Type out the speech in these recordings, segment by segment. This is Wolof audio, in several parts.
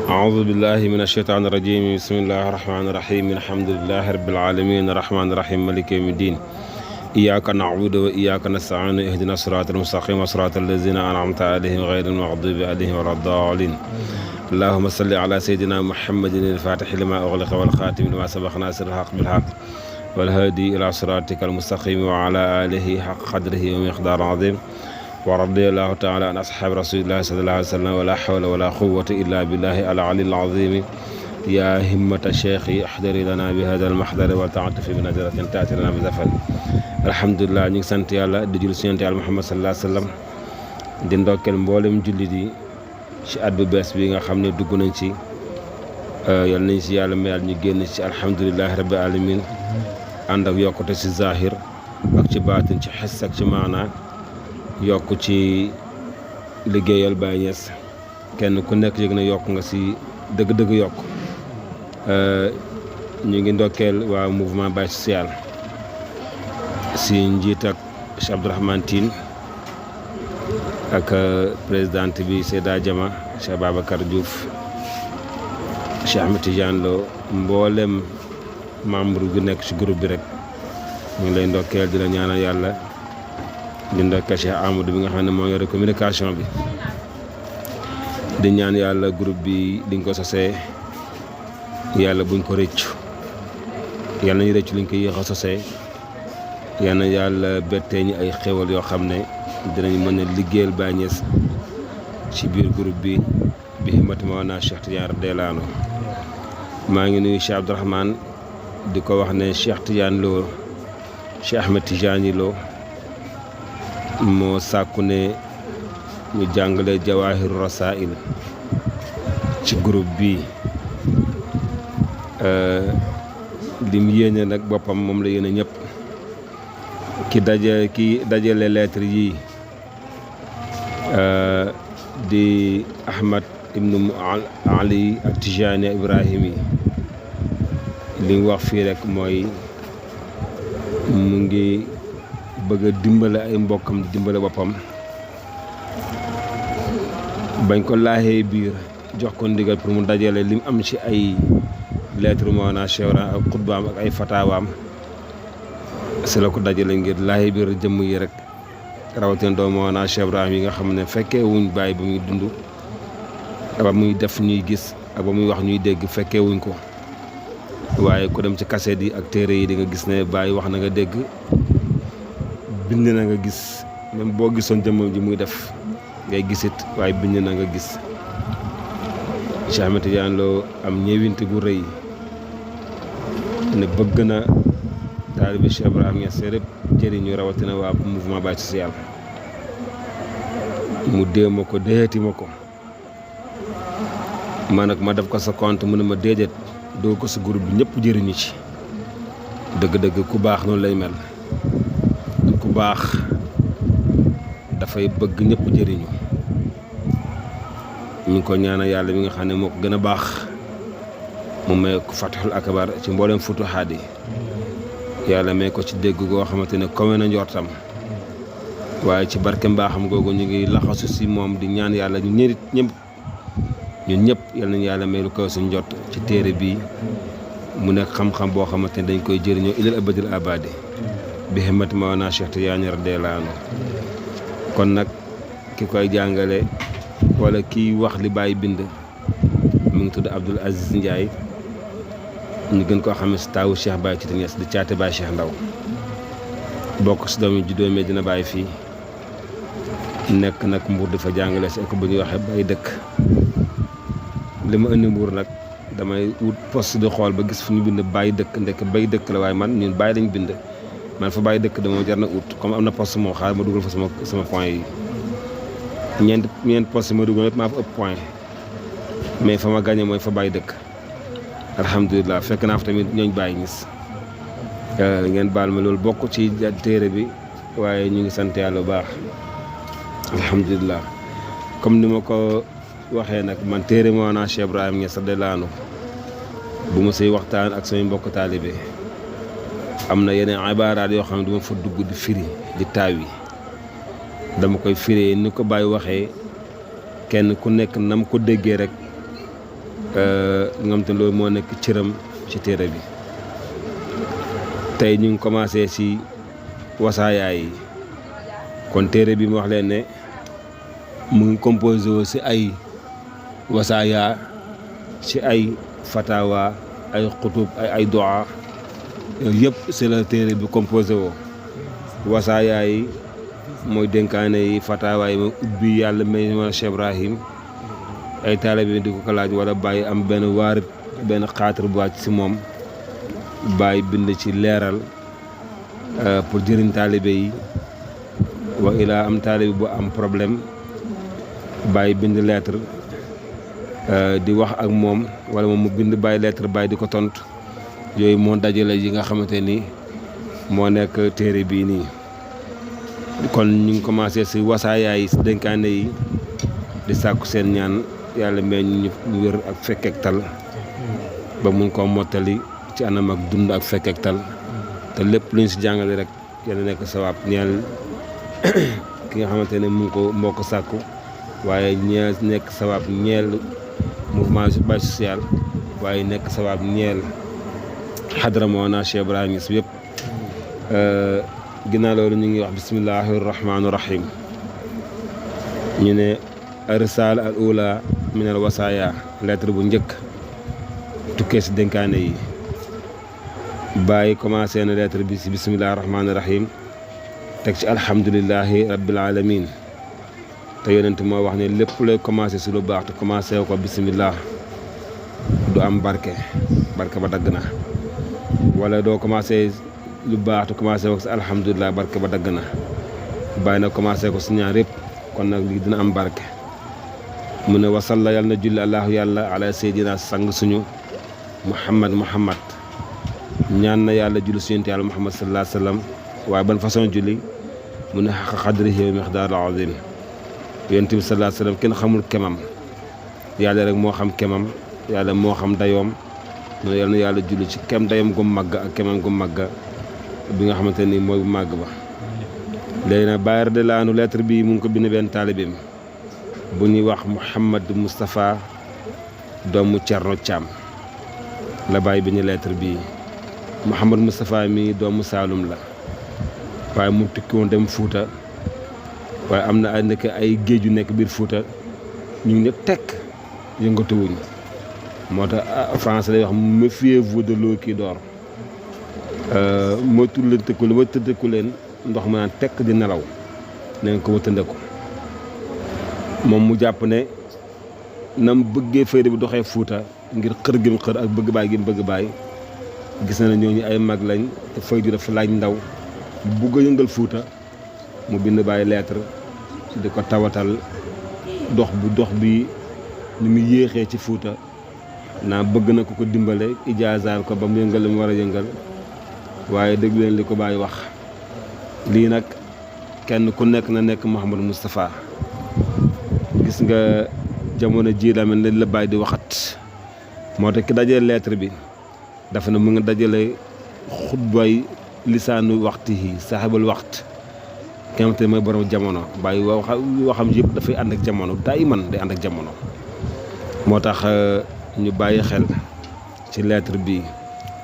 أعوذ بالله من الشيطان الرجيم بسم الله الرحمن الرحيم الحمد لله رب العالمين الرحمن الرحيم مالك يوم الدين إياك نعبد وإياك نستعين اهدنا الصراط المستقيم صراط الذين أنعمت عليهم غير المغضوب عليهم ولا الضالين اللهم صل على سيدنا محمد الفاتح لما أغلق والخاتم لما سبق ناصر الحق بالحق والهادي إلى صراطك المستقيم وعلى آله حق قدره ومقدار عظيم ورضي الله تعالى عن أصحاب رسول الله صلى الله عليه وسلم ولا حول ولا قوة إلا بالله العلي العظيم يا همة الشيخ احضري لنا بهذا المحضر وتعاطفي بنظرة تأتي لنا بزفر الحمد لله ñu ngi sant yàlla di julli ci Yonent Yàlla Muhammad sallallahu alayhi wa sallam di ndokkeel mboolem jullit yi ci at bu bees bi nga xam ne dugg nañ ci yal nañ ci yàlla mayal ñu génn ci alhamdulillahi rabbil alamin ànd ak yokkute ci zahir ak ci baatin ci xes ak ci maanaa yokk ci liggéeyal Baay Ñas kenn ku nekk yëg na yokk nga ci dëgg-dëgg yokk ñu ngi ndokkeel waa mouvement Baye Social si njiit ak Cheikh Abdourahmane Tine ak présidente bi Seyda Jama Cheikh Babacar Diouf Cheikh Ahmed Tidiane Lo mboolem membre gu nekk ci groupe bi rek ñu ngi lay ndokkeel di la ñaanal yàlla di ndokkeel Cheikh Amadou bi nga xam ne moo yore communication bi di ñaan yàlla groupe bi di nga ko sosee yàlla buñ ko rëccu yàlla nañu rëccu liñ ko yéex a sosee yal na yàlla bettee ñi ay xéwal yoo xam ne dinañ mën a liggéeyal Baay Ñas ci biir groupe bi bi himmati Mawlana Cheikh Tidiane radiyallahu anhu maa ngi nuyu Cheikh Abdourahmane di ko wax ne Cheikh Tidiane Lo Cheikh Ahmed Tidiane Lo moo sàkku ne ñu jàngale Jawaahiru Rasaa'il ci groupe bi lim yéene nag boppam moom la yéene ñëpp ki dajale lettre yi di Ahmad ibnu Ali Tijani Ibrahim yi li mu wax fii rek mooy mu ngi bëgg a dimbale ay mbokkam di dimbale boppam bañ ko laaxee biir jox ko ndigal pour mu dajale lim am ci ay lettre Mawlana Cheikh Ibrahim ak xutbaam ak ay fataawaam si la ko dajale ngir laaxee biir jëmm yi rek rawatina doomu Mawlana Cheikh Ibrahim yi nga xam ne fekkee wuñ bàyyi ba muy dund ba muy def ñuy gis ak ba muy wax ñuy dégg fekkee wuñ ko waaye ku dem ci kaset yi ak téere yi di nga gis ne bàyyi wax na nga dégg bind na nga gis même boo gisoon jëmmam ji muy def ngay gisit waaye bind na nga gis Cheikh Ahmed Tidiane Lo am ñëwinte gu rëy ne bëgg na taalibe Cheikh Ibrahim Niass rek jëriñu rawatina waa mouvement Baye Social mu dee ma ko déeti ma ko man nag ma def ko sa compte mu ne ma déedéet doo ko sa groupe bi ñëpp jëriñu ci dëgg-dëgg ku baax noonu lay mel ku baax dafay bëgg ñëpp jëriñu ñu ngi ko ñaanal yàlla mi nga xam ne moo ko gën a baax mu may ko fatihul akbar ci mboolem futuhaat yi yàlla may ko ci dégg goo xamante ne kawe na njortam waaye ci barke mbaaxam googu ñu ngi laxasu si moom di ñaan yàlla ñun ñëpp yal nañu yàlla may lu kaw suñ njot ci téere bi mu nekk xam-xam boo xamante ne dañ koy jëriñoo ilal abadil abadi bi himmati Mawlana Cheikh Tidiane radiyallahu anhu kon nag ki koy jàngale wala kiy wax li Baye bind mu ngi tudd Abdoul Aziz Ndiaye ñu gën koo xam ne si taawu Cheikh Baye Titi Niass di caate Baye Cheikh Ndaw bokk si doomi juddoo Medina Baye fii nekk nag Mbuur dafa jàngale si école bu ñuy waxee Baye dëkk li ma indi Mbuur nag damay wut poste di xool ba gis fu ñu bind Baye dëkk ndekk Baye dëkk la waaye man ñun Baye lañ bind man fa Baye dëkk dama jar na ut comme am na poste moo xaar ma dugal fa sama point yi ñeent poste yi ma dugal yëpp maa fa ëpp point mais fa ma gagné mooy fa Baye dëkk alhamdulilah fekk naa fa tamit ñooñ Baye Ñas ngeen baal ma loolu bokk ci téere bi waaye ñu ngi sant yàlla bu baax alhamdulilah comme ni ma ko waxee nag man téere Mawlana Cheikh Ibrahim Niass radiyallahu anhu bu ma say waxtaan ak samay mbokk taalibe am na yeneen ibaaraat yoo xam ne duma fa dugg di firi di taawi dama koy firee ni ko Baye waxee kenn ku nekk nam ko déggee rek nga xam te loolu moo nekk cëram ci téere bi. tey ñu ngi commencé ci wasaayaa yi kon téere bi mu wax leen ne mu ngi composé woo ci ay wasaaya ci ay fatawa ay xutub ay doa yooyu yëpp c'est la téere bi composé woo. wasaaya yi mooy dénkaane yi, fatawa yi mooy ubbi yàlla may ma Cheikh Ibrahim ay taalibe di ko laaj wala bàyyi am benn waarit benn xaatir bu wàcc ci moom bàyyi bind ci leeral pour jëriñ taalibe yi. wa ilaa am taalibe bu am problème bàyyi bind lettre di wax ak moom wala moom mu bind bàyyi lettre bàyyi di ko tontu yooyu moo dajale yi nga xamante ni moo nekk téere bii nii. kon ñu ngi commencé ci wasaayaa yi ci dénkaane yi di sàkku seen ñaan yàlla may ñu wér ak fekkeek tal ba mun koo mottali ci anam ak dund ak fekkeek tal te lépp luñ ci jàngale rek yàlla nekk sawaab ñeel ki nga xamante ne moo ko sàkku waaye ñeel nekk sawaab ñeel mouvement Baye social waaye nekk sawaab ñeel xadra Mawlana Cheikh Ibrahima Niass yëpp. ginnaaw loolu ñu ngi wax bismillahi rahmaani rahim. ñu ne risala al ula min al wasaaya lettre bu njëkk tukkee ci dénkaane yi. Baye commencé na lettre bi ci bismillahi rahmaani rahim teg ci alhamdulillahi rabbil alamin te yonent moo wax ne lépp lay commencé ci lu baax te commencé ko bismillah du am barke ba dagg na, wala doo commencé lu baax te commencé ko ci alhamdulilah barke ba dagg na. Baye na commencé ko ci ñaar yëpp kon nag lii dina am barke. mu ne wasalla yàlla na julli allahu yàlla ala seydina sang suñu muhammad ñaan na yàlla julli suñu yàlla muhammad sallallahu alayhi wa sallam. waaye ban façon julli mu ne xaqa xadrihi wa miqdaaril azim. yonent bi sallallahu alayhi wa sallam kenn xamul kemam, yàlla rek moo xam kemam, yàlla moo xam dayoom. mu ne yàlla na yàlla julli ci kem dayoom gu màgg ak kemam gu màgg bi nga xamante ni mooy bu màgg ba. léegi nag Baye radiyallaahu anhu lettre bi mu ngi ko bind benn taalibeem bu ñuy wax Mouhamad Moustapha doomu Cerno Thiam la Baye bi ñu lettre bii. Mouhamad Moustapha mi doomu Saalum la waaye mu tukki woon dem Fuuta waaye am na ay géej yu nekk biir Fuuta ñu ngi ne tekk yëngatuwuñ. moo tax français lay wax méfiez-vous de l'eau qui dort. mooy tudd leen tëkku leen ndox ma naan tekk di nelaw nañ ko wëttandeku. moom mu jàpp ne nam bëggee fayda bi doxee Fuuta ngir xër gi mu xër ak bëgg baay gi mu bëgg baay gis na ne ñooñu ay mag lañ te faydu dafa laaj ndaw bugg a yëngal Fuuta mu bind Baye lettre di ko tawatal dox bi ni mu yéexee ci Fuuta naa bëgg na ko dimbale ijaazaal ko ba mu yëngal li mu war a yëngal. waaye dégg leen li ko Baye wax lii nag kenn ku nekk na nekk Mouhamadou Moustapha. gis nga jamono ji la mel ne la Baye di waxat moo tax ki dajale lettre bi dafa ne mu ngi dajale xutbay lisaanu waxti yi saaxibal waxt ki nga xamante ne mooy borom jamono. Baye waxam yëpp dafay ànd ak jamono daayiman day ànd ak jamono. moo tax ñu bàyyi xel ci lettre bi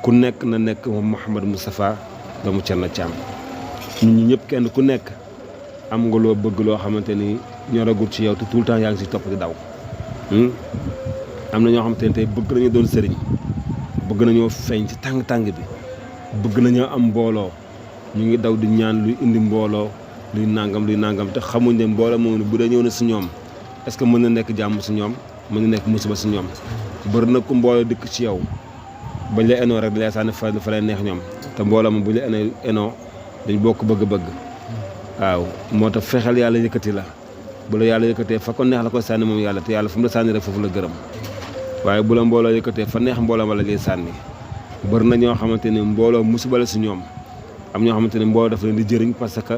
ku nekk na nekk Mouhamad Moustapha doomu Cerno Thiam. ñun ñi ñëpp kenn ku nekk am nga loo bëgg loo xamante ni ñoragul ci yow te tout le temps yaa ngi si topp di daw. am na ñoo xamante ne tey bëgg nañu doon sëriñ, bëgg nañoo feeñ ci tàng-tàng bi, bëgg nañoo am mbooloo, ñu ngi daw di ñaan luy indi mbooloo luy nangam te xamuñ ne mbooloo moom bu dee ñëw na si ñoom est-ce que mën na nekk jàmm si ñoom, mën na nekk musiba si ñoom. bëri na ku mbooloo dikk ci yow bañ la enoo rek lay sànni fa lay neex ñoom te mbooloo moom bu la enoo dañ bokk bëgg-bëgg. waaw moo tax fexeel yàlla yëkkati la, bu la yàlla yëkkatee fa ko neex la koy sànni moom yàlla te yàlla fu mu la sànni rek foofu la gërëm. waaye bu la mbooloo yëkkatee fa neex mbooloo ma la lay sànni. bëri na ñoo xamante ne mbooloo musiba la si ñoom, am ñoo xamante ne mbooloo dafa leen di jëriñ parce que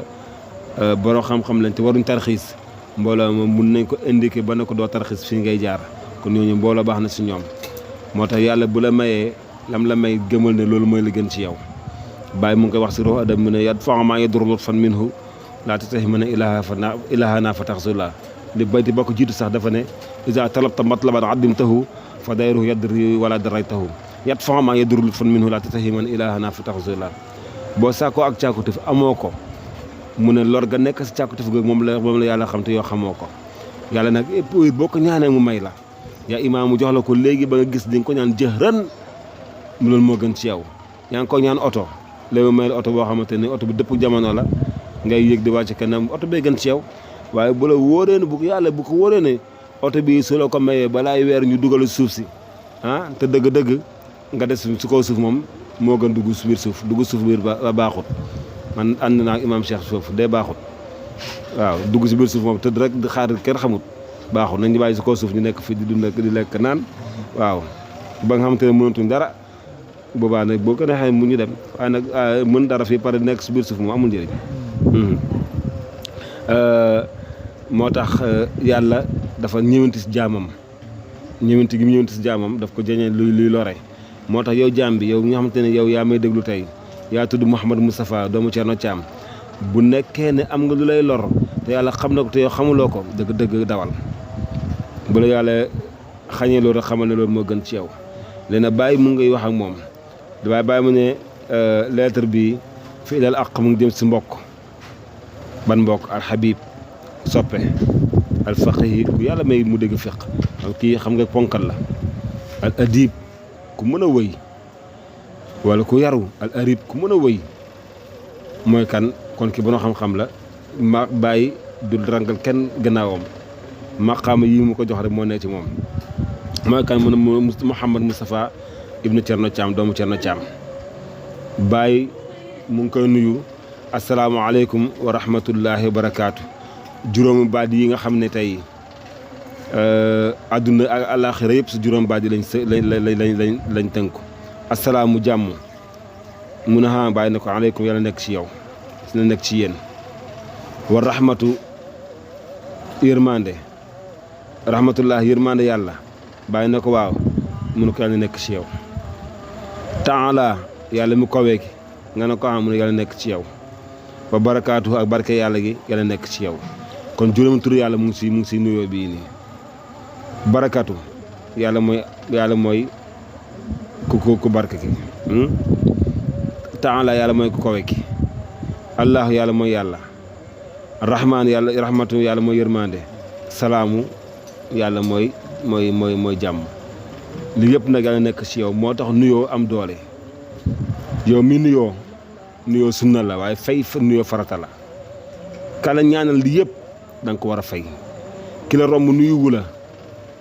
borom xam-xam lañ te waruñ tarxiis. mbooloo moom mun nañ ko indiqué ba ne ko doo tarxiis fii ngay jaar, kon ñooñu mbooloo baax na si ñoom. moo tax yàlla bu la mayee lam la may gëmal ne loolu mooy la gën ci yow. Baye mu ngi koy wax si ruux adam mu ne yat fa maa yadurul fan minhu laa tatahi mën a ilaha naa fa taxsula li bayti ba ko jiitu sax dafa ne iza talabta matlaban addimtahu fa dayruhu yadri wala daraytahu yat fama yadrul fan minhu la tatahiman ilahana fi taxzula boo saakoo ak càkkutef amoo ko mu ne lor ga nekk si càkkutef ga moom la yàlla xam te yoo xamoo ko yàlla nag boo ko ñaanee mu may la yaa imaam mu jox la ko léegi ba nga gis di nga ko ñaan jëhran mu loolu moo gën ci yow yaa ngi ko ñaan oto léegi may la oto boo xamante ne oto bi dëpp jamono la ngay yëg di wàcc kanam oto bee gën ci yow waaye bu la wóoree ne bu ko wóoree ne oto bi su la ko mayee balaay weer ñu dugal suuf si te dëgg-dëgg nga des su kaw suuf moom moo gën dugg biir suuf biir ba baaxut man ànd naa ak imaam Cheikh foofu dee baaxut waaw dugg si biir suuf moom tëdd rek di xaar kenn xamut baaxut nañ ñu bàyyi si kaw suuf ñu nekk fi di dund di lekk naan waaw ba nga xamante ne mënatuñ dara boobaa nag boo ko neexee mu ñu dem waaye nag mën dara fii pare nekk si biir suuf moom amul njëriñ moo tax yàlla dafa ñëwanti si jaamam ñëwanti gi mu ñëwanti si jaamam daf ko jañee luy lore moo tax yow jaam bi yow nga xamante ne yow yaa may déglu tey yaa tudd Mouhamadou Moustapha doomu Thierno Thiam bu nekkee ne am nga lu lay lor te yàlla xam na ko te yow xamuloo ko dëgg dawal bu la yàlla xañee loolu rek xamal ne loolu moo gën ci yow léegi bàyyi mu ngay wax ak moom dafay bàyyi mu ne lettre bi fi ilal aq mu ngi jëm si mbokk ban mbokk al Habib soppe al faqih ku yàlla may mu dégg fiq kii xam nga ponkal la al adib ku mën a wëy wala ku yaru al arib ku mën a wëy mooy kan kon ki bonoo xam-xam la ma bàyyi du rangal kenn gannaawam maqaama yi mu ko jox rek moo ne ci moom mooy kan mu ne Mouhamad Moustapha ibnu Thierno Thiam doomu Thierno Thiam bàyyi mu ngi koy nuyu asalaamaaleykum wa rahmatullahi wa barakaatu juróomi baat yi nga xam ne tey àdduna ak àllaaxira yëpp si juróom baat yi lañ tënku asalaamu jàmm mu ne a bàyyi na ko aleykum yàlla nekk ci yow na nekk ci yéen wa rahmatu yërmande rahmatullah yërmande yàlla bàyyi na ko waaw mu ne ko yàlla nekk ci yow taala yàlla mu kawee ki nga ne ko mu ne yàlla nekk ci yow wa barakaatu ak barke yàlla gi yàlla nekk ci yow kon juróomi tur yàlla mu ngi si nuyoo bii nii barakaatu yàlla mooy ku barke ki taala yàlla mooy ku kawe ki allahu yàlla mooy yàlla rahmaan yàlla rahmatu yàlla mooy yërmande salaamu yàlla mooy jàmm li yëpp nag yàlla nekk ci yow moo tax nuyoo am doole yow mi nuyoo sunna la waaye fay nuyoo farata la kala ñaanal li yëpp da nga ko war a fay ki la romb nuyuwu la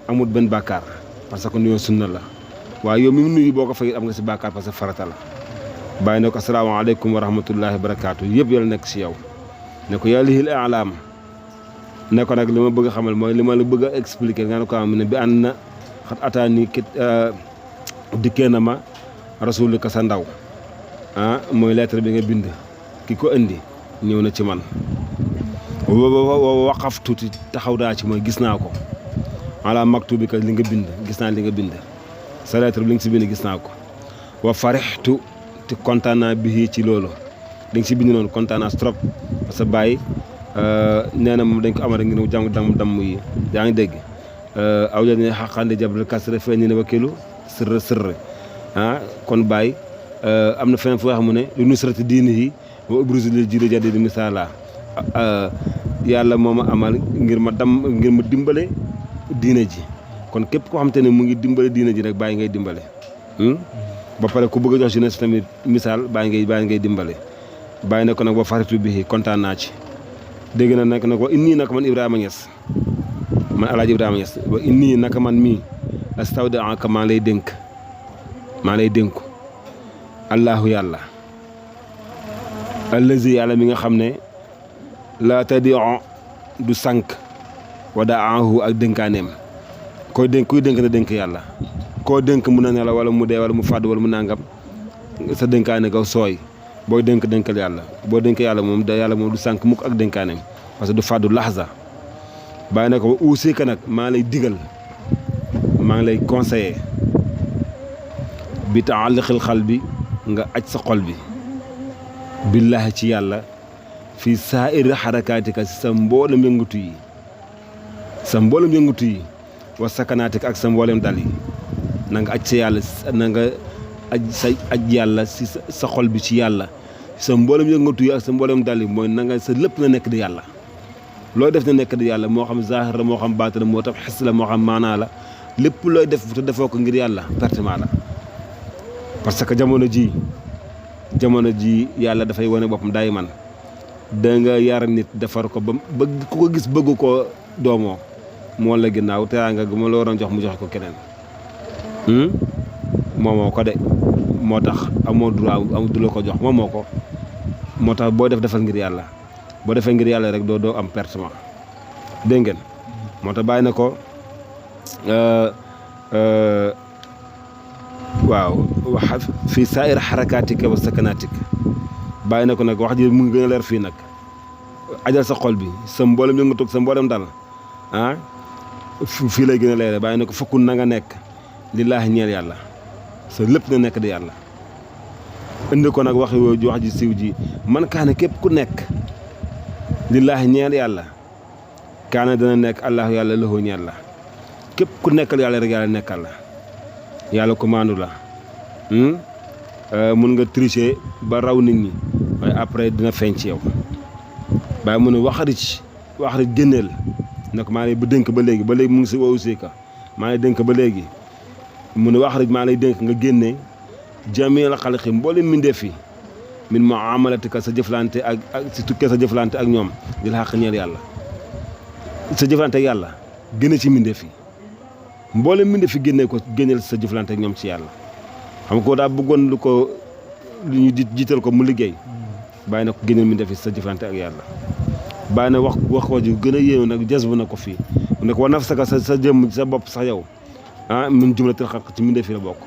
amul benn bàkkaar parce que nuyoo sunna la waaye yow mi nuyu boo ko fay am nga si bàkkaar parce que farata la bàyyi ne ko asalaamaaleykum wa rahmatullahi wa barakaatu yëpp yàlla nekk si yow ne ko yaa lihil alaam ne ko nag li ma bëgg a xamal mooy li ma la bëgg a expliquer nga ne ko am ne bi ànd na xat ataani kit dikkee na ma rasulika sa ndaw mooy lettre bi nga bind ki ko indi ñëw na ci man waqaf tuuti taxaw daa ci mooy gis naa ko ala maktubi ka li nga bind gis naa li nga bind sa lettre bi li nga si bind gis naa ko wa farixtu te kontaan naa bi ci loolu li nga si bind noonu kontaan naa trop parce que bàyyi nee na moom dañ ko amal rek ngir jàng damm yi yaa ngi dégg aw ja ne xaqande jabal kasre fee ni ne wakilu sërr kon bàyyi am na feneen fu wax mu ne lu nusrati diini yi wa ubrusi li jili jadi di misaala yàlla moo ma amal ngir ma dimbale diine ji kon képp koo xam te ne mu ngi dimbale diine ji rek bàyyi ngay dimbale ba pare ku bëgg a jox jeunesse tamit misaal bàyyi ngay dimbale bàyyi na ko nag ba faritu bi kontaan naa ci dégg na nag wa inni naka man Ibrahima Niass man Alaaji Ibrahima Niass wa inni naka man mii astawdi'uka maa lay dénku allahu yàlla allazi yàlla mi nga xam ne la tadi'u du sànq wadaahu ak dénkaaneem kuy dénk na dénk yàlla koo dénk mu na ne la wala mu dee wala mu fàdd wala mu nangam sa dénkaane gaw sooy booy dénkal yàlla boo dénk yàlla moom du sànq mukk ak dénkaaneem parce que du fàddu laxza bàyyi na ko aussi que nag maa lay digal maa ngi lay conseiller bi taalliqil xal bi nga aj sa xol bi billaahi ci yàlla fii saa'iri xarakaatika si sa mboolem yëngatu yi sa mboolem yëngatu yi wa sakanaatik ak sa mboolem dal yi na nga aj sa yàlla na nga aj yàlla si sa xol bi ci yàlla sa mboolem yëngatu yi ak sa mboolem dal yi mooy na nga sa lépp na nekk di yàlla looy def na nekk di yàlla moo xam zaahir la moo xam baatin la moo tax xis la moo xam maanaa la lépp looy def te defoo ko ngir yàlla pertement la parce que jamono ji yàlla dafay wane boppam daay man da nga yar nit defar ko ba bëgg ku ko gis bëgg ko doomoo moo la ginnaaw teraanga gi moo la waroon jox mu joxe ko keneen moomoo ko de moo tax amoo droit du la ko jox moomoo ko moo tax boo defal ngir yàlla boo defee ngir yàlla rek doo am pertement dégg ngeen moo tax bàyyi na ko waaw wax fii saa'ir xarakaatika wa sakanaatika bàyyi na ko nag wax ji mu ngi gën a leer fii nag ajal sa xol bi sa mboolem yëngu toog sa mboolem dal fii lay gën a leere bàyyi na ko fakkun na nga nekk lillaahi ñeel yàlla sa lépp na nekk di yàlla indi ko nag wax ji siiw ji man kaane képp ku nekk lillaahi ñeel yàlla kaane dana nekk allahu yàlla lahu ñeel la képp ku nekkal yàlla rek yàlla nekkal la yàlla ko maandu la mun nga tricher ba raw nit ñi waaye après dina feeñ ci yow bàyyi mu ne waxarit génneel nag maa lay dénk ba léegi mu ngi si wawusee ka maa lay dénk ba léegi mu ne waxarit maa lay dénk nga génne jamil xalqi mboolem mbindeef yi min muamalatika sa jëflante ak si tukkee sa jëflante ak ñoom di la xaq ñeel yàlla sa jëflante ak yàlla génne ci mbindeef yi mboolem mbindeef yi génneel sa jëflante ak ñoom ci yàlla xam nga ko daa bëggoon lu ñu jiital ko mu liggéey bàyyi na ko génneel mbindeef yi sa jëflante ak yàlla bàyyi na wax ko ji gën a yéew nag jas bu na ko fii mu ne ko wa nafsaka sa jëmm sa bopp sax yow min jumlatil xalq ci mbindeef yi la bokk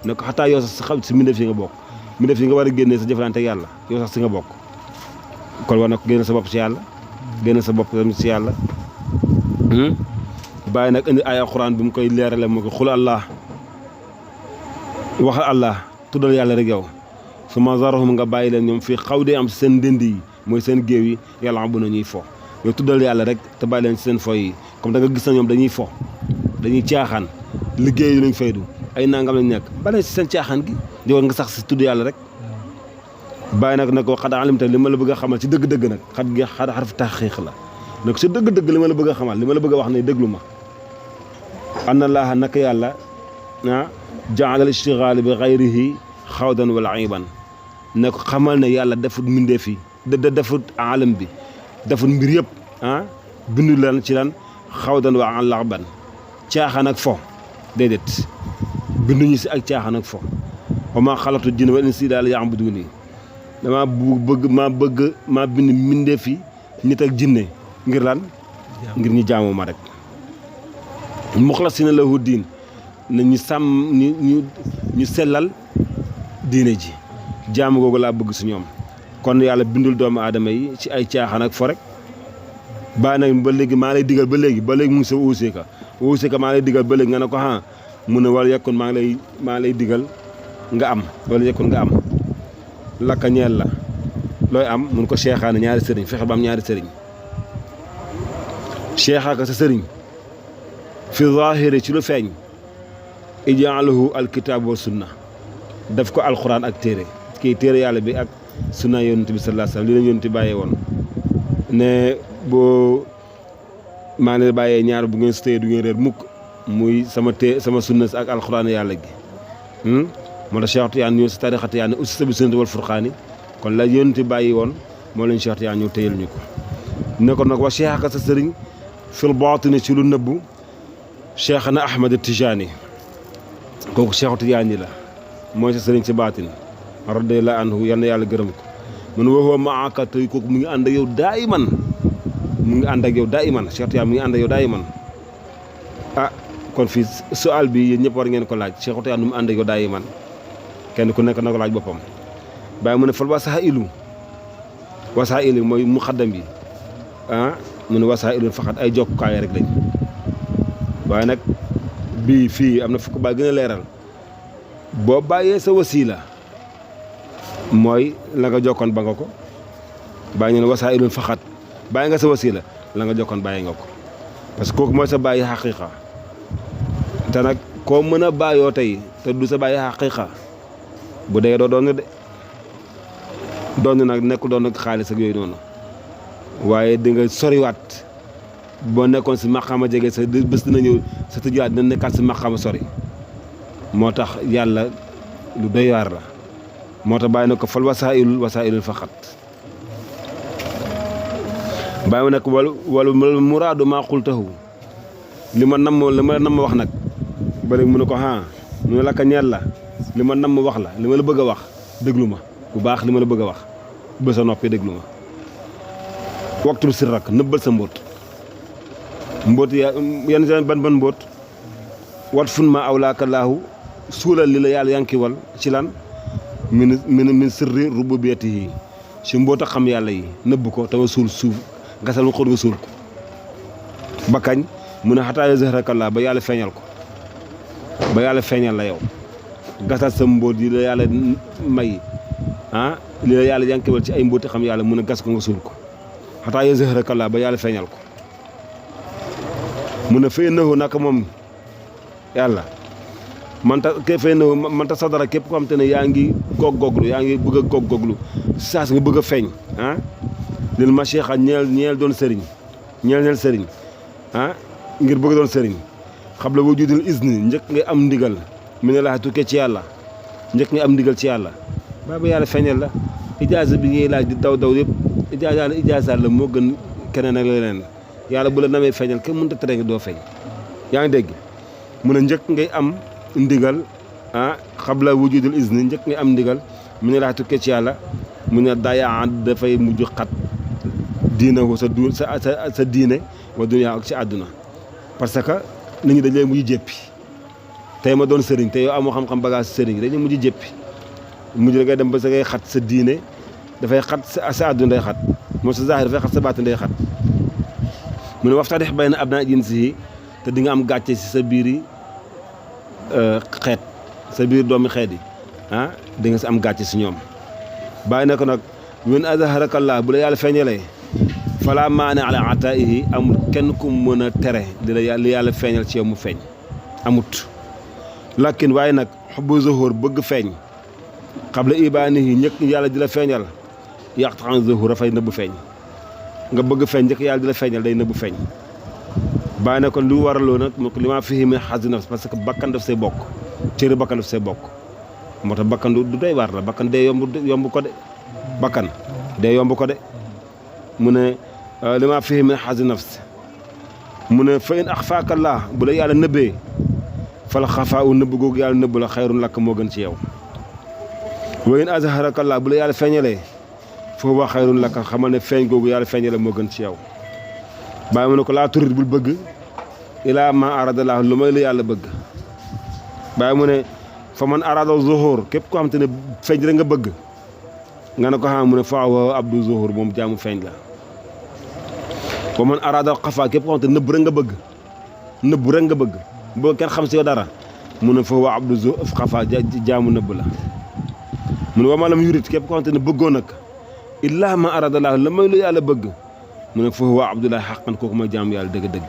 ne ko xataa yow sax si mbindeef yi nga bokk mbindeef yi nga war a génnee sa jëflante ak yàlla yow sax si nga bokk kon war na ko génne sa bopp ci yàlla génne sa bopp tamit ci yàlla bàyyi nag indi ay alxuraan bi mu koy leerale moo ko xul allah waxal allah tuddal yàlla rek yow su ma zarahum nga bàyyi leen ñoom fii xaw dee am si seen ndënd yi mooy seen géew yi yàlla bu na ñuy fo yow tuddal yàlla rek te bàyyi leen si seen fo yi comme da nga gis na ñoom dañuy fo dañuy caaxaan liggéey yu lañ faydu ay nangam lañ nekk baleen si seen caaxaan gi di war nga sax si tudd yàlla rek bàyyi nag ne ko xad alimta li ma la bëgg a xamal ci dëgg-dëgg nag xat gi xad xaraf taxqiiq la ne ko si dëgg-dëgg li ma la bëgg a xamal li ma la bëgg a wax ne déglu ma anna laaha naka yàlla jaala al ishtigaal bi xayrihi xawdan wala ayban ne ko xamal ne yàlla defut mbindeef yi defut alam bi defut mbir yëpp bindu lan ci lan xawdan wa laxban caaxaan ak fo déedéet binduñu si ak caaxaan ak fo wa maa xalaqtu jinna wal insa illa liya'buduni maa bind mbindeef yi nit ak jinne ngir lan ngir ñu jaamu ma rek muxlasina lahu diin na ñu sàmm ñu sellal diine ji jaamu googu laa bëgg si ñoom kon yàlla bindul doomu aadama yi ci ay caaxaan ak fo rek bàyyi nag ba léegi maa lay digal ba léegi mu ngi sa wuusee ka maa lay digal ba léegi nga ne ko mu ne wala yekkoon maa lay digal nga am wala yekkoon nga am lakka ñeel la looy am mun ko cheikhaane ñaari sëriñ fexe ba am ñaari sëriñ cheikhaaka sa sëriñ fi zahiri ci lu feeñ ijaalahu alkitaab wa sunna daf ko alxuraan ak téere téere yàlla bi ak sunna yonent bi sallallahu alayhi wasallam li leen yonent bàyyee woon ne boo maa ngi leen bàyyee ñaar bu ngeen si téye du ngeen réer mukk muy sama sunna si ak alxuraan yàlla gi moo tax Cheikh Tiyaan ñëw si tarixa Tiyaan aussi bi sunnati wal furqaani kon la yonent bàyyi woon moo leen Cheikh Tiyaan ñëw téyel ñu ko ne ko nag wa cheikhaka sa sëriñ fil baatini ci lu nëbbu cheikhana Ahmad Tijaani kooku Cheikh Tijaani la mooy sa sëriñ si baatin radiyallahu anhu yal na yàlla gërëm ko mun waxoo maaka tey kooku mu ngi ànd ak yow daayiman Cheikh Tiyaan mu ngi ànd ak yow daayiman kon fii sual bi yéen ñëpp war ngeen ko laaj Cheikh Tiyaan nu mu ànd ak yow daayiman kenn ku nekk na ko laaj boppam bàyyi mu ne fal wasaa ilu mooy muxaddam bi mu ne wasaa ilu faxat ay jokkukaay rek lañ waaye nag bii fii am na fukk baa gën a leeral boo bàyyee sa wasiila mooy la nga jokkoon ba nga ko bàyyi ñu ne wasaa ilun faxat bàyyi nga sa wasiila la nga jokkoon bàyyi nga ko parce que kooku mooy sa bàyyi xaqiqa te nag koo mën a bàyyoo tey te du sa bàyyi xaqiqa bu dee doo doon de doon nag nekkul doon nag xaalis ak yooyu noonu waaye di nga soriwaat boo nekkoon si maqaama jege sa bés dina ñëw sa tëjuwaat dina nekkaat si maqaama sori moo tax yàlla lu doy waar la moo tax bàyyi na ko fal wasaa'ilul faqat bàyyi ma nekk wala muraadu maa qultahu li ma nam wax nag ba léegi mu ne ko mu ne la ka ñeel la li ma nam wax la li ma la bëgg a wax déglu ma bu baax li ma la bëgg a wax ba sa noppi déglu ma waxtu sirrak nëbbal sa mbóot yenn seen ban mbóot wat fun ma awlaaka laahu suulal li la yàlla yankiwal ci lan min sirri rububiyyatihi ci mbóot a xam yàlla yi nëbb ko tawa suul suuf gasal ma xóot nga suul ko ba kañ mu ne xataa yazharaka Allah ba yàlla feeñal ko ba yàlla feeñal la yow gasal sa mbóot yi la yàlla may li la yàlla yankiwal ci ay mbóoti xam yàlla mun a gas ko nga suul ko xataa yazharaka Allah ba yàlla feeñal ko mu ne fay nahu naka moom yàlla man ta sadara képp ko xam te ne yaa ngi goggoglu yaa ngi bëgg a goggoglu saas nga bëgg a feeñ lil macheikha ñeel doon sëriñ ñeel sëriñ ngir bëgg doon sëriñ xam la wujudul izni njëkk ngay am ndigal mi ne laa tukkee ci yàlla njëkk ngay am ndigal ci yàlla ba yàlla feeñal la ijaaza bi ngay laaj di daw yëpp ijaaza la moo gën keneen ak leneen yàlla bu la namee feeñal kenn mënut a tere nga doo feeñ yaa ngi dégg mu ne njëkk ngay am ndigal xabla wujudul izni njëkk ngay am ndigal mu ne laa tukkee ci yàlla mu ne dayaa dafay mujj xat diina ko sa diine wa dunya ak ci àdduna parce que nit ñi dañ lay mujj jéppi tey ma doon sëriñ te yow amoo xam-xam bagage sëriñ dañuy mujj jéppi mujj da ngay dem ba sa ngay xat sa diine dafay xat sa àdduna day xat moom sa zahir dafay xat sa baatin day xat mu ne waftadex bay na ab naa jinsi te di nga am gàcce si sa biiri xeet sa biir doomi xeet yi di nga si am gàcce si ñoom bàyyi na ko nag wen azharakallaa bu la yàlla feeñalee fala maane ala ataihi amul kenn ku mën a tere li yàlla feeñal ci yow mu feeñ amut lakin waaye nag xubbu zuhur bëgg feeñ xabla ibaanihi njëkk yàlla di la feeñal yaqtaan zuhur dafay nëbb feeñ nga bëgg feeñ njëkk yàlla di la feeñal day nëbb feeñ bàyyi na kon lu waraloo nag li ma fihi min hazzi nafs parce que bakkan daf say bokk cëri bakkan daf say bokk moo tax bakkan du doy waar la bakkan dee yomb ko de bakkan dee yomb ko de mu ne li ma fihi min hazzi nafs mu ne fa in axfaaka Allah bu la yàlla nëbbee fal xafaa u nëbb googu yàlla nëbb la xayrun lakk moo gën ci yow wa in azharaka Allah bu la yàlla feeñalee foofu waa xayrun lakk xamal ne feeñ googu yàlla feeñalee moo gën ci yow bàyyi mu ne ko laa turit bul bëgg ilaa ma aradallah lu may lu yàlla bëgg bàyyi mu ne fa man arada zuhur képp koo xam te ne feeñ rek nga bëgg nga ne ko xam mu ne fa wa abdu zuhur moom jaamu feeñ la fa man arada xafa képp koo xam te ne nëbb rek nga bëgg boo kenn xam si yow dara mu ne fa wa abdu xafa jaamu nëbb la mu ne wa ma lam yurit képp koo xam te ne bëggoo nag illaa ma aradallah lu may lu yàlla bëgg mu ne foofu waa abdoulaye xaqan kooku mooy jaamu yàlla dëgg-dëgg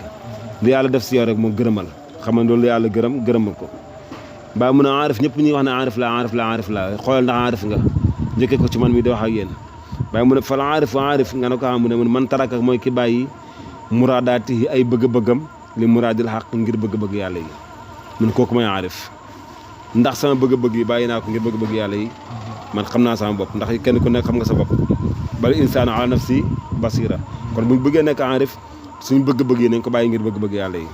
li yàlla def si yow rek moo gërëmal xam nga loolu yàlla gërëmal ko baa mun a aarif ñëpp ñuy wax ne aarif la xoolal ndax aarif nga njëkkee ko ci man mi di wax ak yéen bàyyi mu ne fal aarif nga ne ko xam mu ne man taraka mooy ki bàyyi muraadaati ay bëgg-bëggam li muraadil xaq ngir bëgg-bëgg yàlla yi mun kooku mooy aarif ndax sama bëgg-bëgg yi bàyyi naa ko ngir bëgg-bëgg yàlla yi man xam naa sama bopp ndax kenn ku nekk xam nga sa bopp bal insaanu ala nafsi basira kon buñ bëggee nekk aarif suñu bëgg-bëgg yi nañ ko bàyyi ngir bëgg-bëgg yàlla yi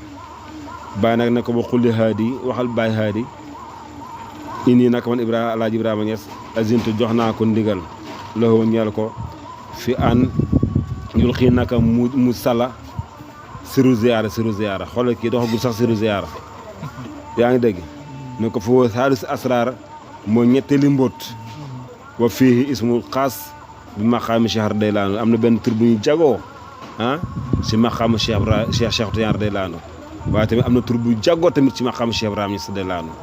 bàyyi nag ne ko ba xulli haadi waxal bàyyi haadi indi naka man alaaji Ibrahima Niass azintu jox naa ko ndigal loxo ñeel ko fi an yul xii naka mu sala siru ziyaara xoolal kii doxagul sax siru ziyaara yaa ngi dégg ne ko foo saalis asraar mooy ñetteeli mbóot wa fii ismu xaas bi maqaami Cheikh radiyallaahu anhu am na benn tur bu ñu jagoo si maqaamu Cheikh Tidiane radiyallaahu anhu waaye tamit am na tur bu jagoo tamit ci maqaamu Cheikh Ibrahima Niass radiyallaahu anhu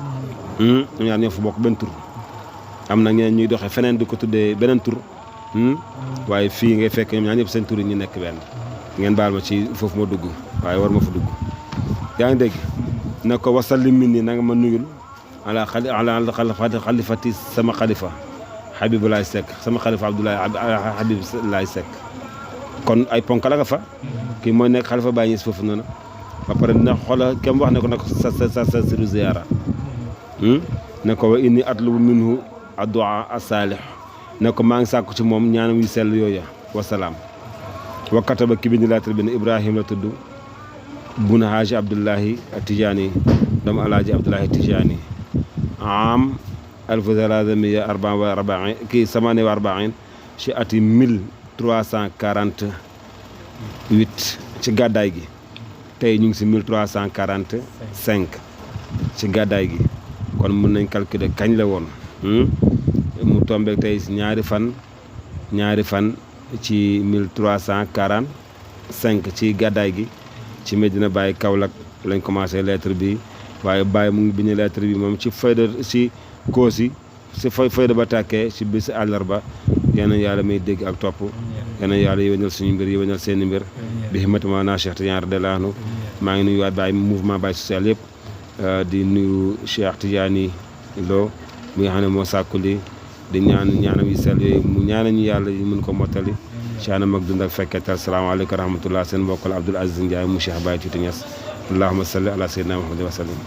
ñoom ñaar ñoo fa bokk benn tur am na ñeneen ñuy doxee feneen di ko tuddee beneen tur waaye fii ngay fekk ñoom ñaar ñëpp seen tur yi ñu nekk benn ngeen baal ma ci foofu ma dugg waaye war ma fa dugg yaa ngi dégg ne ko wasallim min nii na nga ma nuyul ala xalifati sama xalifa Habibulaay Seck sama xalifa Abdoulaye Habibulaay Seck kon ay ponk la nga fa kii mooy nekk xalifa Baay Ñas foofu noonu ba pare dina xoola kem wax ne ko nag sa siru ziyaara ne ko wa inni atlubu minhu addu'a as-salih ne ko maa ngi sàkku ci moom ñaanam yu sell yooya wasalaam wa kataba ki bindi lettre bi ne Ibrahima la tudd bun Haaji Abdullahi Tijaani doomu Alaaji Abdullahi Tijaani am alfu thalathamiya arbaa wa arbain kii samani wa arbain ci ati 1348 ci gàddaay gi tey ñu ngi si 1345 ci gàddaay gi kon mën nañ calculer kañ la woon mu tombeek tey si ñaari fan ci 1345 ci gàddaay gi ci Medina Baye Kaolack lañ commencé lettre bi waaye Baye mu ngi bind lettre bi moom ci fayda si Koosi si fayda ba tàkkee si bis àllarba yal na yàlla may dégg ak topp yal na yàlla yéwénal suñu mbir yéwénal seeni mbir bi himmatima naa Cheikh Tidiane radiyallahu anhu maa ngi nuyu waat Baye mouvement Baye social yëpp di nuyu Cheikh Tidiane Lo mi nga xam ne moo sàkku li di ñaanam yi sell yooyu mu ñaanañu yàlla yi mën ko mottali caanam ak dund ak fekketal salaamaaleykum wa rahmatullah seen mbokk la Abdoul Aziz Ndiaye mu Cheikh Baye Tuuti Niass allahumma salli ala sayyidina Muhammad wa sallim